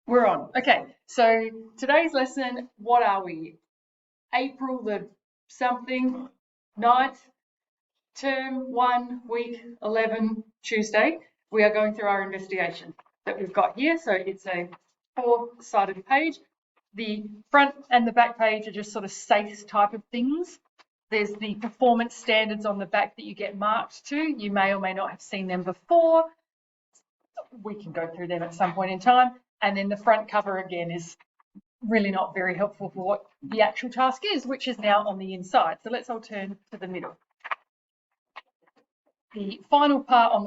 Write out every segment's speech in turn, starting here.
We're on. Okay, so today's lesson, what are we? April the something, 9th, term 1, week 11, Tuesday. We are going through our investigation that we've got here. So it's a 4-sided page. The front and the back page are just sort of safe type of things. There's the performance standards on the back that you get marked to. You may or may not have seen them before. We can go through them at some point in time. And then the front cover again is really not very helpful for what the actual task is, which is now on the inside. So let's all turn to the middle. The final part on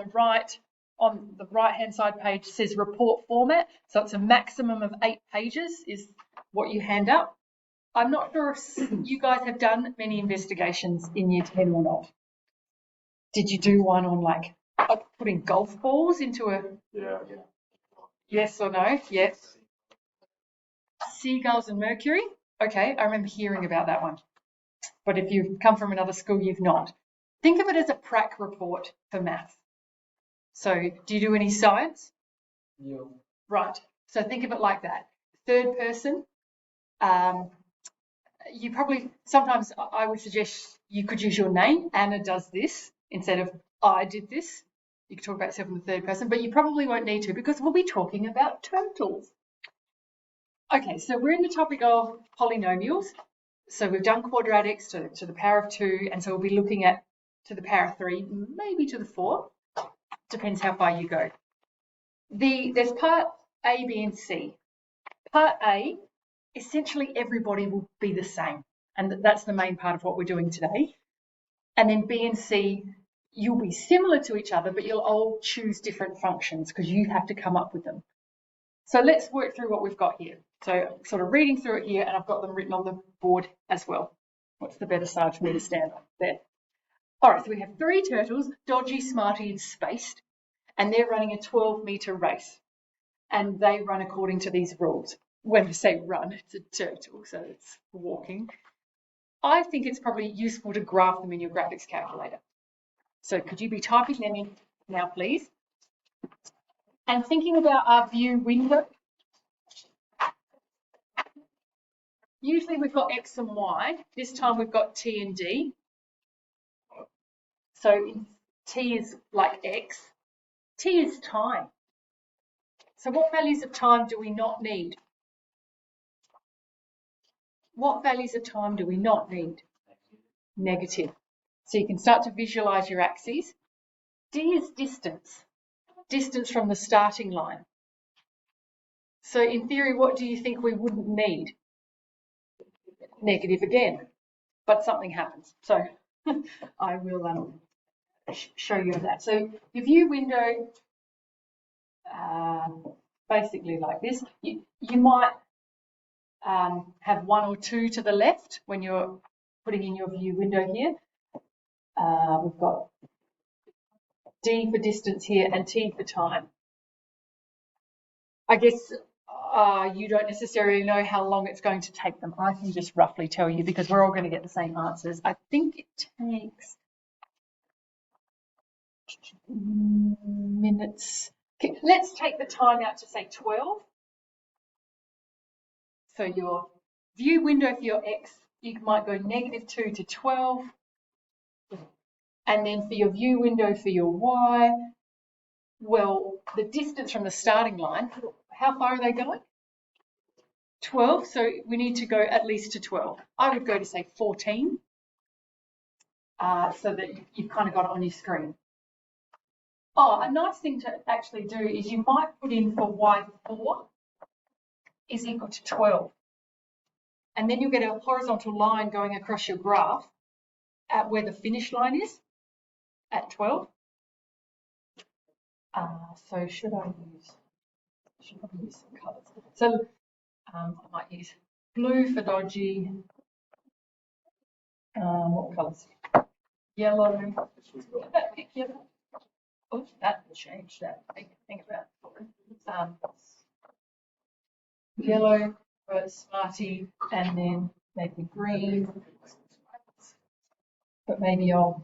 the right-hand side page says report format. So it's a maximum of 8 pages is what you hand up. I'm not sure if you guys have done many investigations in year 10 or not. Did you do one on like putting golf balls into a... Yeah. Yes or no? Yes. Seagulls and mercury? Okay, I remember hearing about that one. But if you've come from another school, you've not. Think of it as a prac report for maths. So do you do any science? Yeah. Right. So think of it like that. Third person. You probably, sometimes I would suggest you could use your name. Anna does this instead of I did this. You can talk about yourself in the third person, but you probably won't need to because we'll be talking about totals. Okay, so we're in the topic of polynomials. So we've done quadratics to the power of 2, and so we'll be looking at to the power of 3, maybe to the 4. Depends how far you go. There's part A, B, and C. Part A, essentially everybody will be the same, and that's the main part of what we're doing today. And then B and C, you'll be similar to each other, but you'll all choose different functions because you have to come up with them. So let's work through what we've got here. So I'm sort of reading through it here, and I've got them written on the board as well. What's the better side for me to stand on? There. All right, so we have 3 turtles, Dodgy, Smarty, and Spaced, and they're running a 12-metre race. And they run according to these rules. When I say run, it's a turtle, so it's walking. I think it's probably useful to graph them in your graphics calculator. So could you be typing them in now, please? And thinking about our view window. Usually we've got X and Y. This time we've got T and D. So T is like X. T is time. So what values of time do we not need? What values of time do we not need? Negative. So you can start to visualize your axes. D is distance. Distance from the starting line. So in theory, what do you think we wouldn't need? Negative again, but something happens. So I will show you that. So your view window, basically like this. You might have 1 or 2 to the left when you're putting in your view window here. We've got D for distance here and T for time. I guess you don't necessarily know how long it's going to take them. I can just roughly tell you because we're all going to get the same answers. I think it takes minutes. Okay, let's take the time out to say 12. So your view window for your X, you might go -2 to 12. And then for your view window for your Y, well, the distance from the starting line, how far are they going? 12, so we need to go at least to 12. I would go to say 14, so that you've kind of got it on your screen. Oh, a nice thing to actually do is you might put in for Y4 is equal to 12. And then you'll get a horizontal line going across your graph at where the finish line is at 12. So should probably use some colours. So I might use blue for Dodgy. What colours? Yellow. Yellow. Oh, that will change that. Think about it. Yellow for Smarty, and then maybe green. But maybe I'll.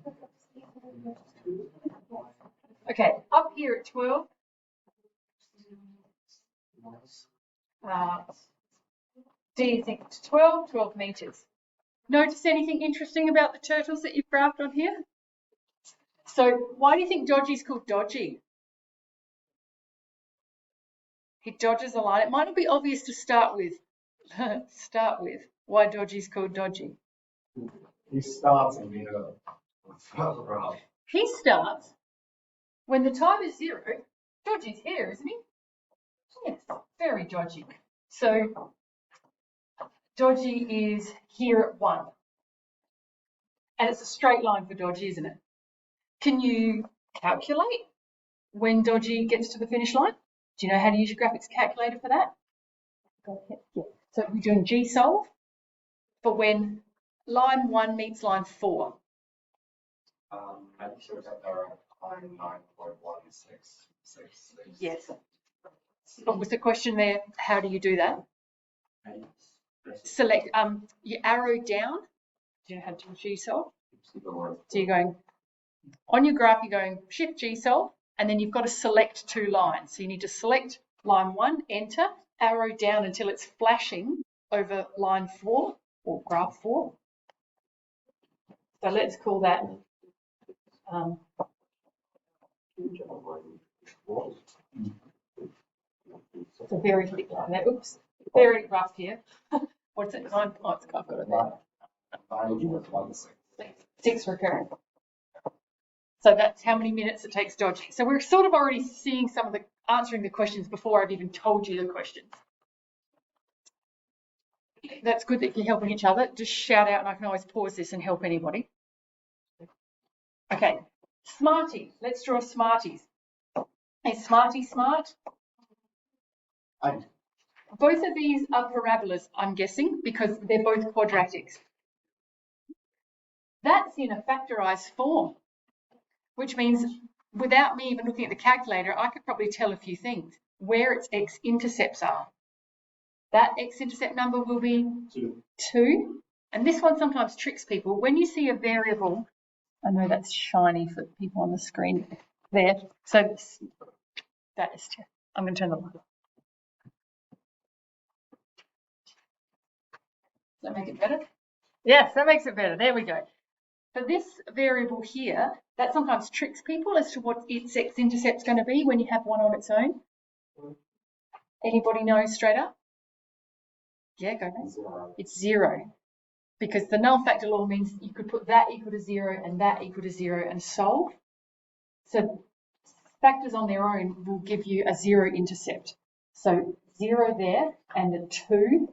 Okay, up here at 12. Do you think 12 metres? Notice anything interesting about the turtles that you've graphed on here? So why do you think Dodgy's called Dodgy? He dodges a line. It might not be obvious to start with. Why Dodgy's called Dodgy. He starts in the further up. He starts when the time is 0. Dodgy's here, isn't he? Yes, very dodgy. So Dodgy is here at 1. And it's a straight line for Dodgy, isn't it? Can you calculate when Dodgy gets to the finish line? Do you know how to use your graphics calculator for that? Yeah. So we're doing G-solve for when line 1 meets line 4. I think it was at line 9.1666. Yes. But was the question there, how do you do that? Select, you arrow down. Do you know how to do G-solve? So you're going, on your graph, you're going Shift G-solve, and then you've got to select 2 lines. So you need to select line 1, enter, arrow down until it's flashing over line 4 or graph 4. So let's call that it's a very thick line there. Oops, very rough here. What's it? 9 points. I've got it there. 6 recurrent. So that's how many minutes it takes Dodgy. So we're sort of already seeing some of the answering the questions before I've even told you the questions. That's good that you're helping each other. Just shout out and I can always pause this and help anybody. Okay, Smarty. Let's draw Smarties. Is Smarty smart? Both of these are parabolas, I'm guessing, because they're both quadratics. That's in a factorized form, which means without me even looking at the calculator, I could probably tell a few things. Where its x-intercepts are. That x-intercept number will be 2. And this one sometimes tricks people. When you see a variable, I know that's shiny for people on the screen there. So that is, I'm going to turn the light off. Does that make it better? Yes, that makes it better. There we go. For this variable here, that sometimes tricks people as to what its x-intercept's going to be when you have one on its own. Anybody know straight up? Yeah, go next. It's 0. Because the null factor law means you could put that equal to 0 and that equal to 0 and solve. So factors on their own will give you a 0 intercept. So 0 there and a 2.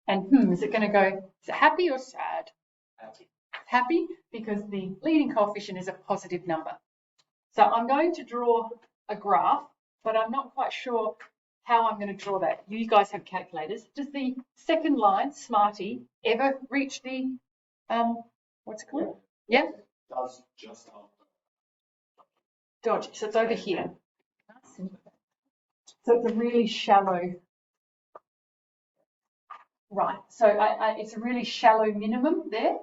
And is it going to go, is it happy or sad? Happy. Happy because the leading coefficient is a positive number. So I'm going to draw a graph, but I'm not quite sure how I'm going to draw that. You guys have calculators. Does the second line, Smarty, ever reach the, what's it called? Yeah? Does just Dodge. So it's over here. So it's a really shallow, right. So it's a really shallow minimum there.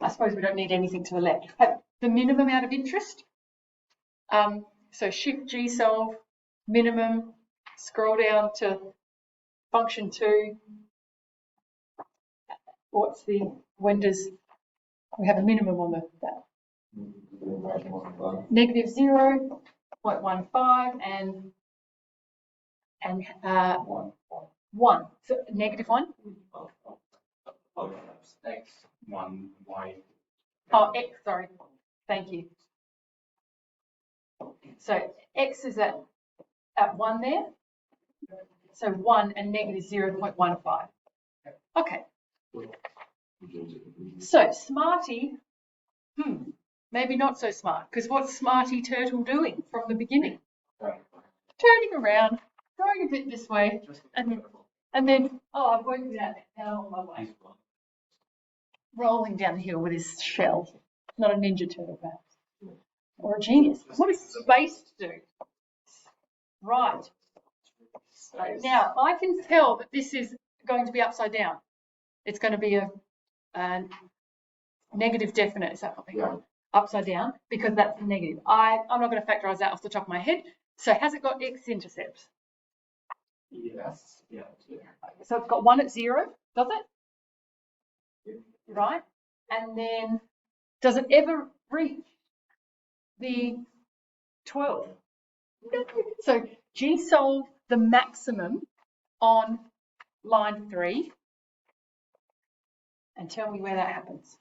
I suppose we don't need anything to the left. The minimum out of interest. So Shift G solve, minimum, scroll down to function 2. What's the, when does, we have a minimum on that? Negative 0.15 and 1. So negative 1? X, 1, Y. Oh, X, sorry. Thank you. So X is at 1 there. So 1 and negative 0.15. Okay. So Smarty, maybe not so smart, because what's Smarty Turtle doing from the beginning? Turning around, going a bit this way, and then, oh, I've worked it out now on my way. Rolling down the hill with his shell. Not a Ninja Turtle, perhaps. Or a genius. What does space do? Right. Now, I can tell that this is going to be upside down. It's going to be a negative definite. Is that what they call it? upside down because that's negative. I'm not going to factorise that off the top of my head. So has it got x-intercepts? Yes. Yeah. So it's got 1 at 0, does it? Yeah. Right. And then does it ever reach the 12? No. So G solve the maximum on line 3 and tell me where that happens.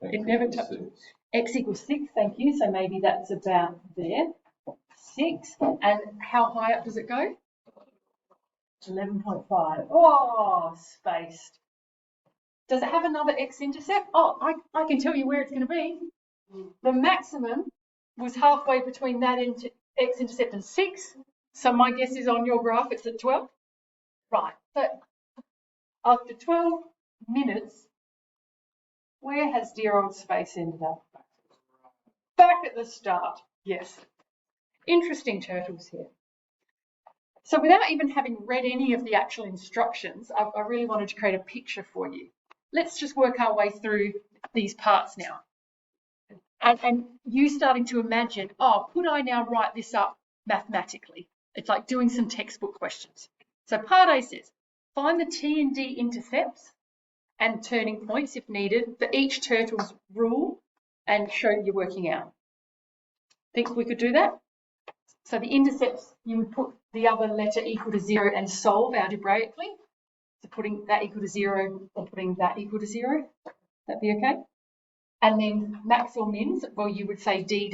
It never touches. X equals 6, thank you. So maybe that's about there. 6. And how high up does it go? 11.5. Oh, spaced. Does it have another x-intercept? Oh, I can tell you where it's going to be. The maximum was halfway between that x-intercept and 6. So my guess is on your graph it's at 12. Right. So after 12 minutes, where has dear old space ended up? Back at the start. Yes. Interesting turtles here. So without even having read any of the actual instructions, I really wanted to create a picture for you. Let's just work our way through these parts now. And you starting to imagine, oh, could I now write this up mathematically? It's like doing some textbook questions. So part A says, find the T and D intercepts and turning points if needed for each turtle's rule and show you're working out. Think we could do that? So the intercepts, you would put the other letter equal to 0 and solve algebraically. So putting that equal to 0 or putting that equal to 0, that'd be okay. And then max or mins, well, you would say dodgy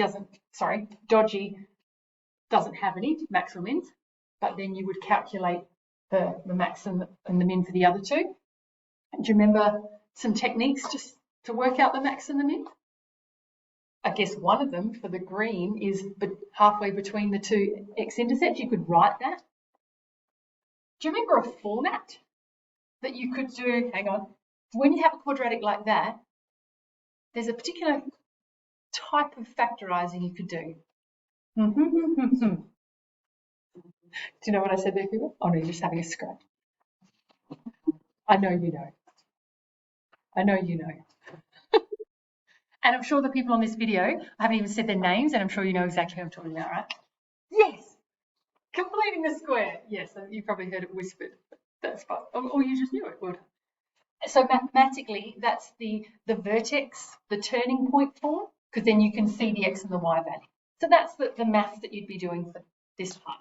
doesn't have any max or mins, but then you would calculate the max and the min for the other two. And do you remember some techniques just to work out the max and the min? I guess one of them for the green is halfway between the two x-intercepts. You could write that. Do you remember a format that you could do? Hang on. When you have a quadratic like that, there's a particular type of factorising you could do. Do you know what I said there, Cooper? Oh no, you're just having a scratch. I know you know. I know you know. And I'm sure the people on this video, I haven't even said their names, and I'm sure you know exactly who I'm talking about, right? Yes. Completing the square. Yes, you probably heard it whispered. That's fine. Or you just knew it. Well, so mathematically, that's the vertex, the turning point form, because then you can see the x and the y value. So that's the math that you'd be doing for this part.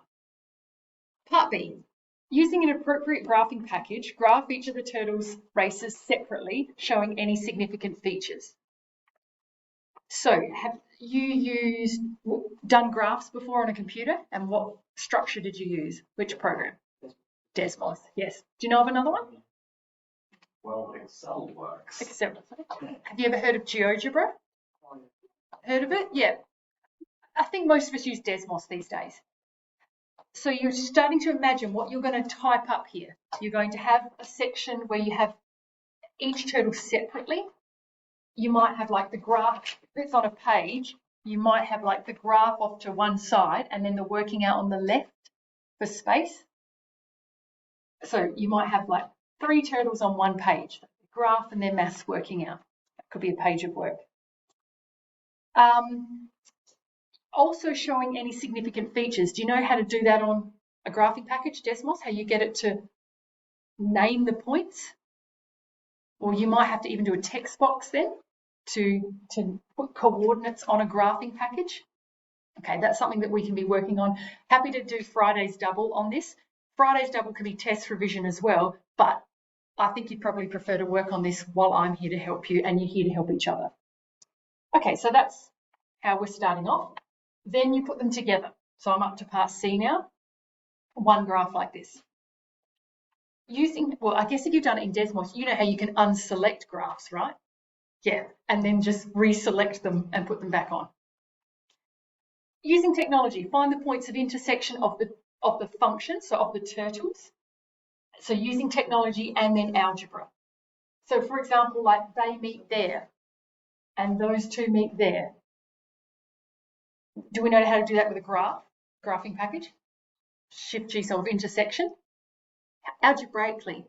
Part B, using an appropriate graphing package, graph each of the turtles' races separately, showing any significant features. So have you done graphs before on a computer, and what structure did you use? Which program? Desmos, yes. Do you know of another one? Well, Excel works. Excel. Have you ever heard of GeoGebra? Heard of it? Yeah. I think most of us use Desmos these days. So you're starting to imagine what you're going to type up here. You're going to have a section where you have each turtle separately. You might have like the graph that's on a page. You might have like the graph off to one side and then the working out on the left for space. So you might have like 3 turtles on one page, graph and their maths working out. That could be a page of work. Also showing any significant features. Do you know how to do that on a graphing package, Desmos? How you get it to name the points? Or you might have to even do a text box then to put coordinates on a graphing package. Okay, that's something that we can be working on. Happy to do Friday's double on this. Friday's double can be test revision as well, but I think you'd probably prefer to work on this while I'm here to help you and you're here to help each other. Okay, so that's how we're starting off. Then you put them together. So I'm up to part C now. One graph like this. Well, I guess if you've done it in Desmos, you know how you can unselect graphs, right? Yeah, and then just reselect them and put them back on. Using technology, find the points of intersection of the function, so of the turtles. So using technology and then algebra. So for example, like they meet there and those two meet there. Do we know how to do that with a graphing package? Shift G solve intersection. Algebraically.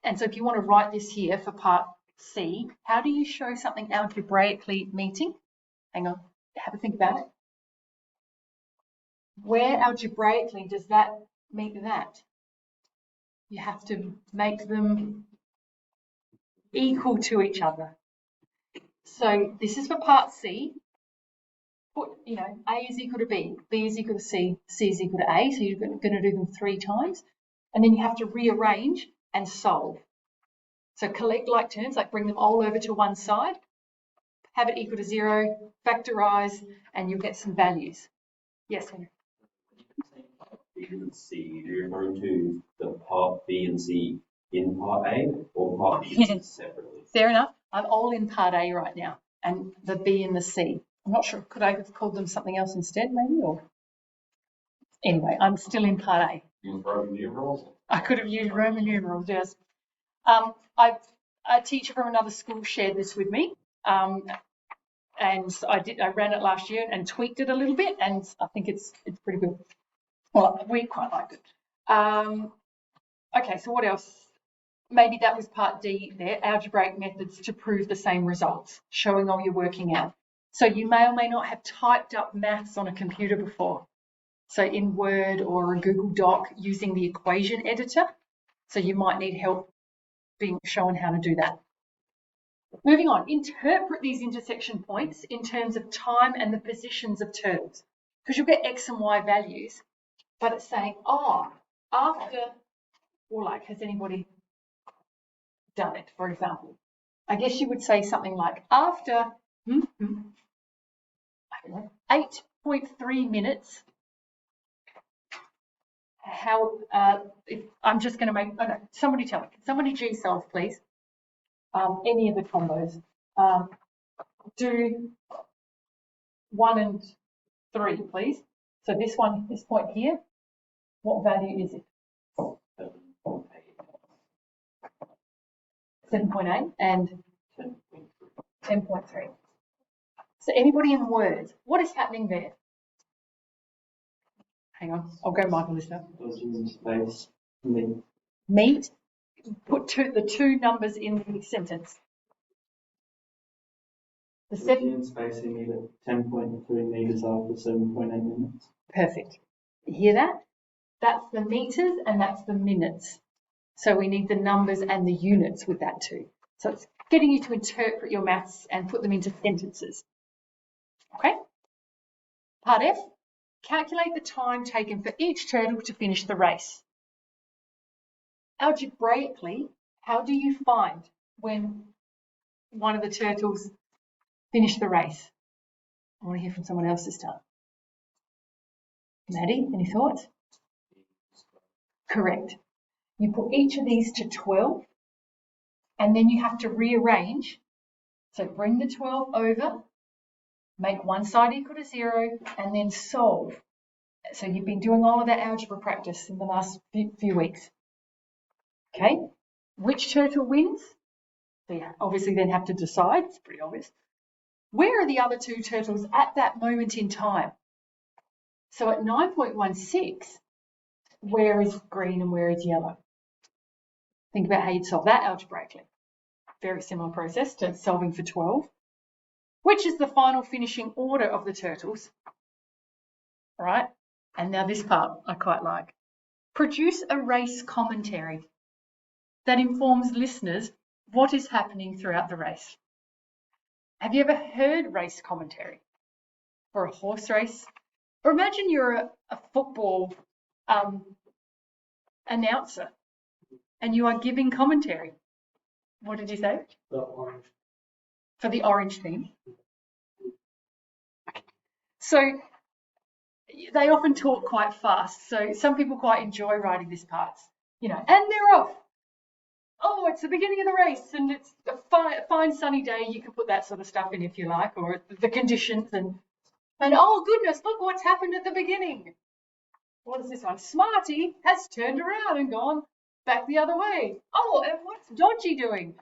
And so if you want to write this here for part C, how do you show something algebraically meeting? Hang on, have a think about it. Where algebraically does that meet that? You have to make them equal to each other. So this is for part C. Put, A is equal to B, B is equal to C, C is equal to A. So you're going to do them 3 times. And then you have to rearrange and solve. So collect like terms, like bring them all over to one side, have it equal to 0, factorize, and you'll get some values. Yes, Henry? B and C, are you referring to the part B and C in part A or part B and C separately? Fair enough. I'm all in part A right now, and the B and the C. I'm not sure, could I have called them something else instead, maybe? Or anyway, I'm still in part A. Use Roman numerals? I could have used Roman numerals, yes. A teacher from another school shared this with me, and I ran it last year and tweaked it a little bit, and I think it's pretty good. Well, we quite liked it. Okay, so what else? Maybe that was part D there, algebraic methods to prove the same results, showing all you're working out. So you may or may not have typed up maths on a computer before. So in Word or a Google Doc using the equation editor. So you might need help being shown how to do that. Moving on, interpret these intersection points in terms of time and the positions of turtles, because you'll get X and Y values, but it's saying, after, or like, has anybody done it, for example? I guess you would say something like, after, I don't know, 8.3 minutes, if I'm just going to make, oh no, somebody tell me, somebody G-solve, please. Any of the combos. Do 1 and 3, please. So this point here, what value is it? 7.8 and 10.3. So anybody in words, what is happening there? Hang on, I'll go Michael this time. Space. Meet. Put the 2 numbers in the sentence. The 7 spacing needed 10.3 meters after 7.8 minutes. Perfect. You hear that? That's the meters and that's the minutes. So we need the numbers and the units with that too. So it's getting you to interpret your maths and put them into sentences. Okay? Part F, calculate the time taken for each turtle to finish the race. Algebraically, how do you find when one of the turtles finished the race? I want to hear from someone else this time. Maddie, any thoughts? Correct. You put each of these to 12, and then you have to rearrange. So bring the 12 over, make one side equal to 0, and then solve. So you've been doing all of that algebra practice in the last few weeks. Okay, which turtle wins? So you obviously then have to decide, it's pretty obvious. Where are the other 2 turtles at that moment in time? So at 9.16, where is green and where is yellow? Think about how you'd solve that algebraically. Very similar process to solving for 12. Which is the final finishing order of the turtles? All right, and now this part I quite like. Produce a race commentary that informs listeners what is happening throughout the race. Have you ever heard race commentary for a horse race? Or imagine you're a football announcer and you are giving commentary. What did you say? The orange. For the orange team. So they often talk quite fast. So some people quite enjoy writing this part, and they're off. Oh, it's the beginning of the race and it's a fine sunny day. You can put that sort of stuff in if you like, or the conditions and oh goodness, look what's happened at the beginning. What is this one? Smarty has turned around and gone back the other way. Oh, and what's Dodgy doing?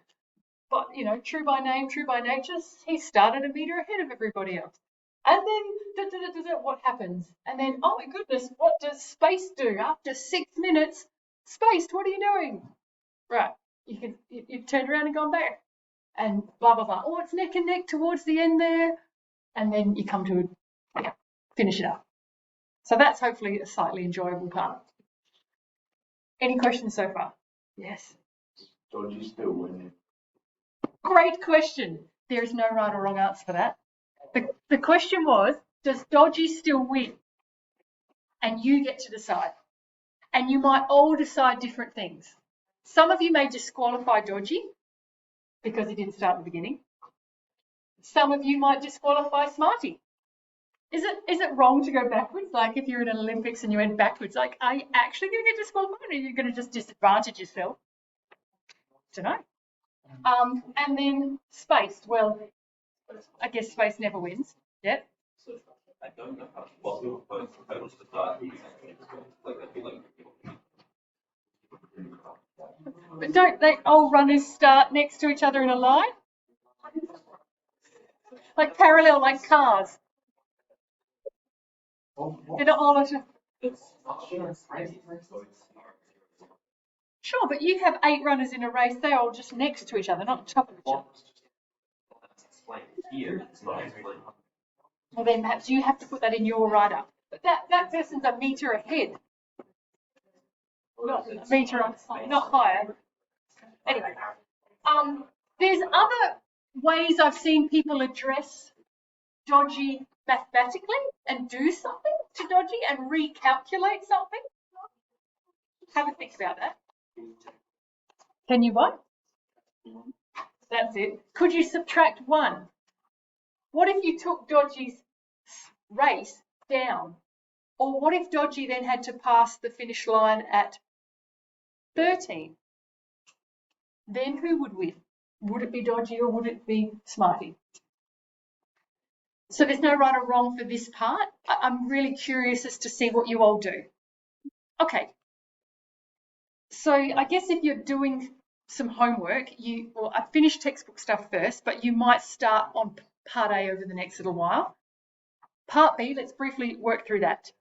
But, true by name, true by nature, he started a meter ahead of everybody else. And then, what happens? And then, oh my goodness, what does Space do? After 6 minutes, Space, what are you doing? Right, you turned around and gone back. and blah, blah, blah. Oh, it's neck and neck towards the end there. And then you come to finish it up. So that's hopefully a slightly enjoyable part. Any questions so far? Yes. Dodgy still winning. Great question. There is no right or wrong answer for that. The question was, does dodgy still win? And you get to decide. And you might all decide different things. Some of you may disqualify dodgy because it didn't start at the beginning. Some of you might disqualify smarty. Is it wrong to go backwards? Like if you're in an Olympics and you went backwards, like are you actually going to get disqualified or are you going to just disadvantage yourself? Don't know. And then spaced. Well, I guess space never wins. Yeah. I don't know how possible, but I was to start like I feel like. But don't they all runners start next to each other in a line? Like parallel, like cars. They're not all Sure, but you have 8 runners in a race. They're all just next to each other, not on top of each other. That's explained here. It's not explained. Well, then perhaps you have to put that in your write-up. But that person's a metre ahead. Not a metre on, not higher. Anyway, there's other ways I've seen people address dodgy mathematically and do something to dodgy and recalculate something. Have a think about that. Can you what? That's it. Could you subtract 1? What if you took dodgy's race down? Or what if dodgy then had to pass the finish line at 13? Then who would win? Would it be dodgy or would it be smarty? So there's no right or wrong for this part. I'm really curious as to see what you all do. Okay. So I guess if you're doing some homework, I finished textbook stuff first, but you might start on part A over the next little while. Part B, let's briefly work through that.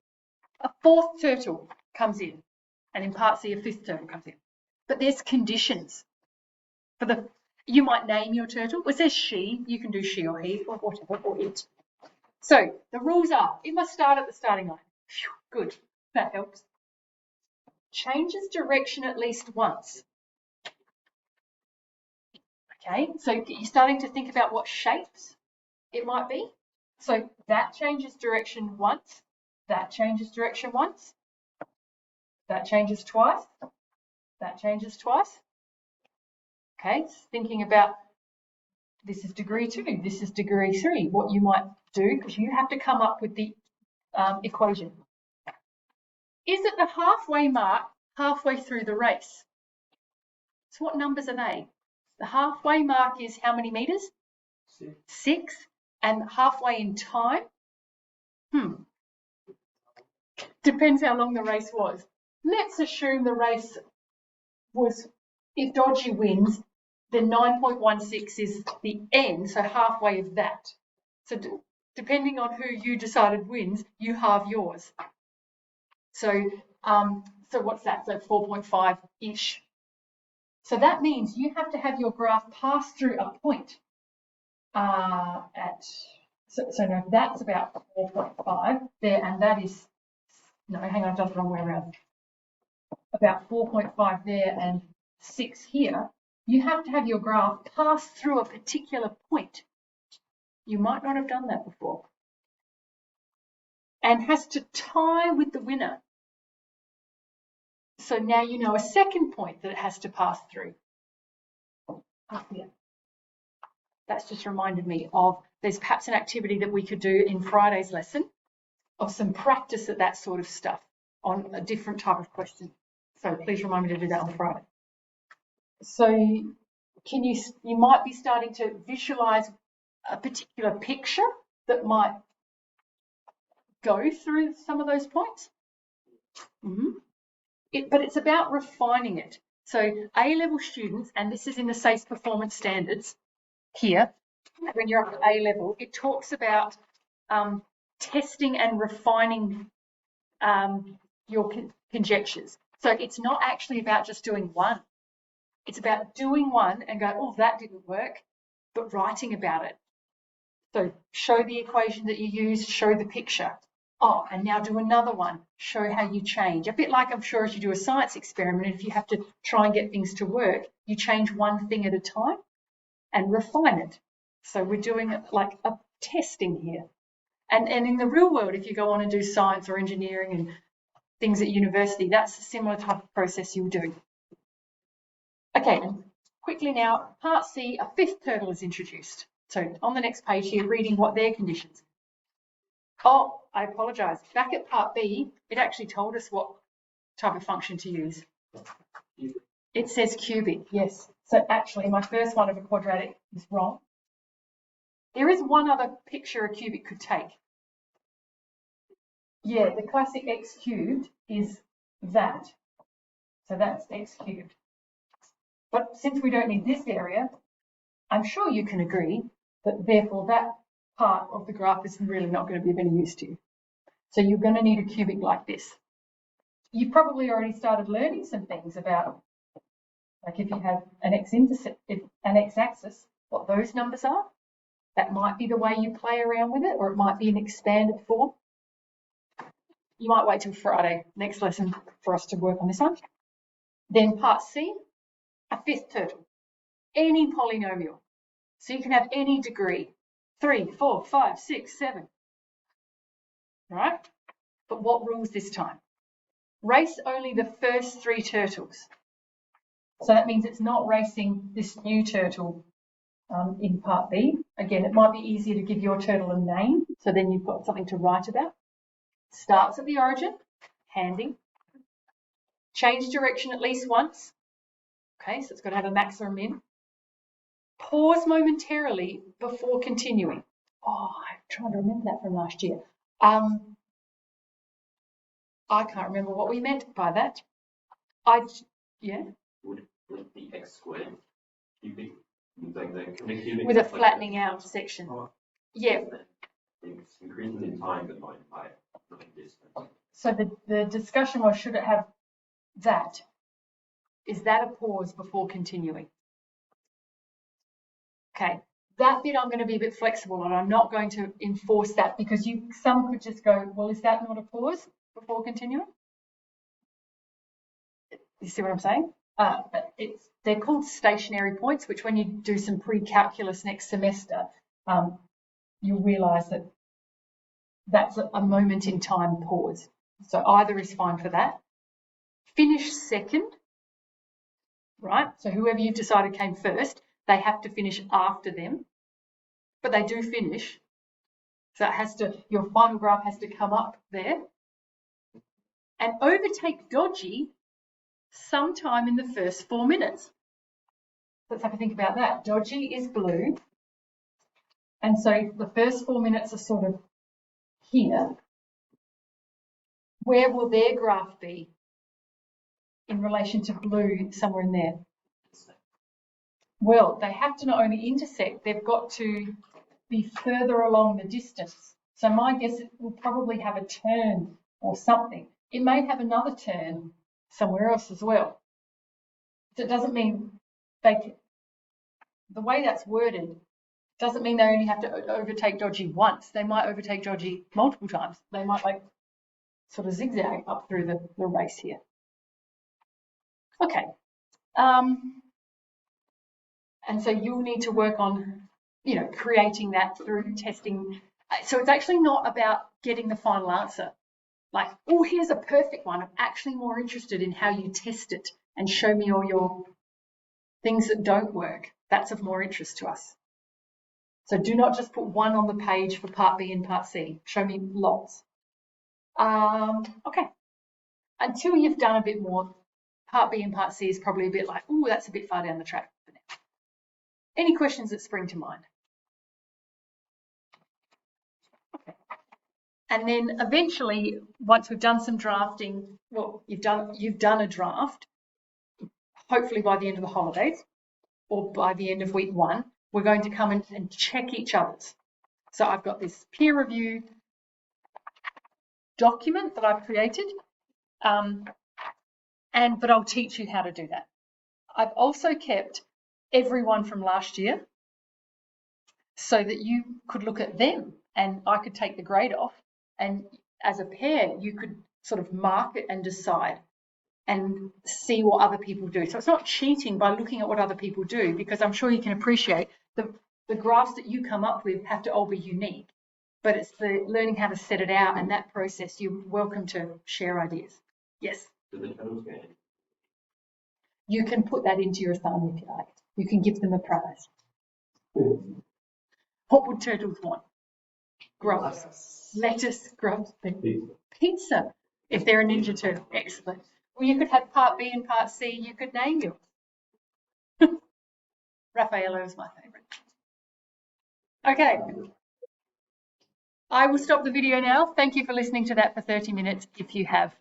A 4th turtle comes in, and in part C, a 5th turtle comes in. But there's conditions. You might name your turtle. It says she, you can do she or he or whatever, or it. So the rules are, it must start at the starting line. Phew, good, that helps. Changes direction at least once. Okay, so you're starting to think about what shapes it might be. So that changes direction once, that changes direction once, that changes twice, that changes twice. Okay, thinking about this is degree 2, this is degree 3, what you might do, because you have to come up with the equation. Is it the halfway mark halfway through the race? So what numbers are they? The halfway mark is how many meters? 6. And halfway in time? Depends how long the race was. Let's assume the race was, if dodgy wins, then 9.16 is the end, so halfway of that. So depending on who you decided wins, you halve yours. So what's that? So 4.5-ish. So that means you have to have your graph pass through a point so now that's about 4.5 there, and that is, no, hang on, I've done it the wrong way around. About 4.5 there and 6 here. You have to have your graph pass through a particular point. You might not have done that before. And has to tie with the winner. So now you know a second point that it has to pass through. Up here. That's just reminded me of, there's perhaps an activity that we could do in Friday's lesson of some practice at that sort of stuff on a different type of question. So please remind me to do that on Friday. So you might be starting to visualize a particular picture that might go through some of those points. But it's about refining it. So A-level students, and this is in the SACE performance standards here, when you're up at A-level, it talks about testing and refining your conjectures. So it's not actually about just doing one. It's about doing one and go, oh, that didn't work. but writing about it. So show the equation that you used, show the picture. Oh, and now do another one, show how you change. A bit like I'm sure as you do a science experiment, if you have to try and get things to work, you change one thing at a time and refine it. So we're doing it like a testing here. And in the real world, if you go on and do science or engineering and things at university, that's a similar type of process you'll do. Okay, and quickly now, part C, a fifth turtle is introduced. So on the next page here, reading what their conditions. Oh, I apologise. Back at part B, it actually told us what type of function to use. It says cubic, yes. So actually, my first one of a quadratic is wrong. There is one other picture a cubic could take. Yeah, the classic x cubed is that. So that's x cubed. But since we don't need this area, I'm sure you can agree that therefore that part of the graph is really not going to be of any use to you. So you're going to need a cubic like this. You've probably already started learning some things about, like if you have an x-intercept, an x-axis, what those numbers are. That might be the way you play around with it, or it might be an expanded form. You might wait till Friday, next lesson, for us to work on this one. Then part C, a fifth turtle, any polynomial. So you can have any degree, 3, 4, 5, 6, 7, right? But what rules this time? Race only the first 3 turtles. So that means it's not racing this new turtle in part B. Again, it might be easier to give your turtle a name, so then you've got something to write about. Starts at the origin, handy. Change direction at least once. Okay, so it's got to have a max or a min. Pause momentarily before continuing. Oh, I'm trying to remember that from last year. I can't remember what we meant by that. Yeah. Would the x squared cubic, like the cubic With a flattening out section. Yeah. It's increasing in time, but not in distance. So the discussion was, should it have that? Is that a pause before continuing? Okay, that bit I'm going to be a bit flexible and I'm not going to enforce that because some could just go, well, is that not a pause before continuing? You see what I'm saying? They're called stationary points, which when you do some pre-calculus next semester, you'll realise that that's a moment in time pause. So either is fine for that. Finish second, right? So whoever you've decided came first, they have to finish after them, but they do finish. So your final graph has to come up there. And overtake dodgy sometime in the first 4 minutes. Let's have a think about that. Dodgy is blue. And so the first 4 minutes are sort of here. Where will their graph be in relation to blue somewhere in there? Well, they have to not only intersect, they've got to be further along the distance. So my guess it will probably have a turn or something. It may have another turn somewhere else as well. So it doesn't mean the way that's worded doesn't mean they only have to overtake dodgy once. They might overtake dodgy multiple times. They might like sort of zigzag up through the race here. Okay. And so you'll need to work on, creating that through testing. So it's actually not about getting the final answer. Like, oh, here's a perfect one. I'm actually more interested in how you test it and show me all your things that don't work. That's of more interest to us. So do not just put one on the page for part B and part C. Show me lots. Okay. Until you've done a bit more, part B and part C is probably a bit like, oh, that's a bit far down the track for now. Any questions that spring to mind? Okay. And then eventually, once we've done some drafting, well, you've done a draft, hopefully by the end of the holidays or by the end of week 1, we're going to come in and check each other's. So I've got this peer review document that I've created, but I'll teach you how to do that. I've also kept everyone from last year so that you could look at them and I could take the grade off, and as a pair you could sort of mark it and decide and see what other people do. So it's not cheating by looking at what other people do, because I'm sure you can appreciate the graphs that you come up with have to all be unique, but it's the learning how to set it out, and that process you're welcome to share ideas. Yes? Do the turtles get it? You can put that into your assignment if you like. You can give them a prize. What would turtles want? Grubs. Lettuce, grubs, pizza. If they're a Ninja Turtle, excellent. Well, you could have part B and part C. You could name yours. Raffaello is my favourite. Okay. I will stop the video now. Thank you for listening to that for 30 minutes if you have